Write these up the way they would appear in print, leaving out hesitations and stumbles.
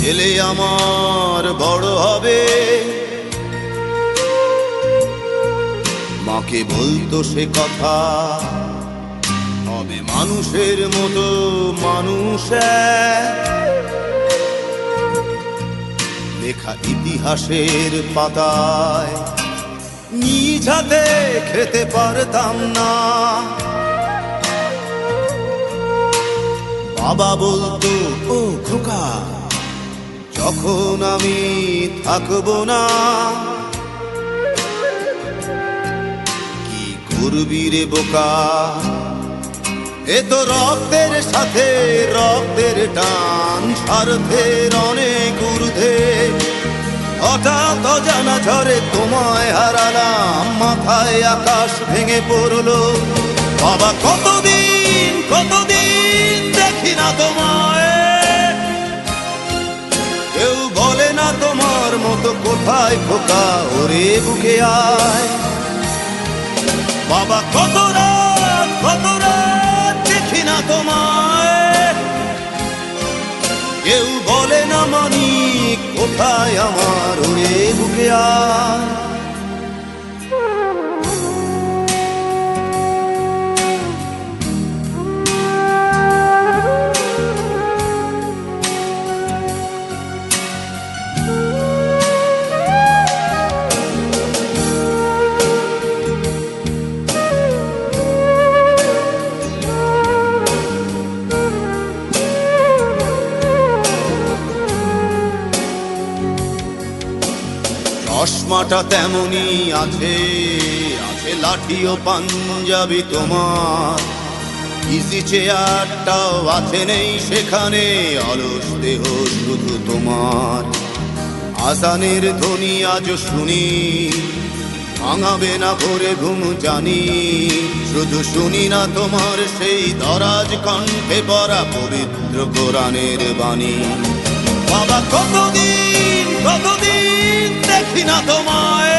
ছেলে আমার বড় হবে। মাকে বলতো সে কথা, হবে মানুষের মতো মানুষ লেখা ইতিহাসের পাতায় নিজ হাতে খেতে পারতাম না। বাবা বলতো, ও খোকা, যখন আমি থাকবো না, কি করবি রে বোকা, এ তো রক্তের সাথে রক্তের টান, স্বার্থের অনেক ঊর্ধ্বে। হঠাৎ অজানা ঝড়ে তোমায় হারালাম, মাথায় আকাশ ভেঙে পড়লো। বাবা কতদিন কতদিন দেখি না তোমায়, কেউ বলে না তোমার মতো কোথায় খোকা, ওরে বুকে আয়। বাবা কত রাত দেখি না তোমায়, কেউ বলে না মানি কোথায় আমার, ওরে বুকে আয়। চশমাটা তেমনি আছে, আছে লাঠি ও পাঞ্জাবি তোমার, ইজি চেয়ারটাও আছে নেই সেখানে, অলস দেহ শুধু তোমার। আজানের ধ্বনি আজ শুনি, ভাঙাবে না ভোরে ঘুম জানি, শুধু শুনি না তোমার সেই দরাজ কণ্ঠে পড়া পবিত্র কোরআনের বাণী। বাবা কতদিন কতদিন দেখি না তোমায়,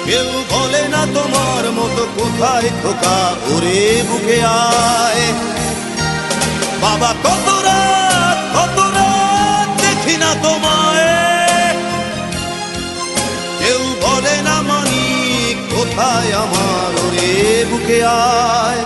কেউ বলে না তোমার মতো কোথায় খোকা, ওরে বুকে আয়। বাবা কত রাত দেখি না তোমায়, কেউ বলে না মানি কোথায় আমার, ওরে বুকে আয়।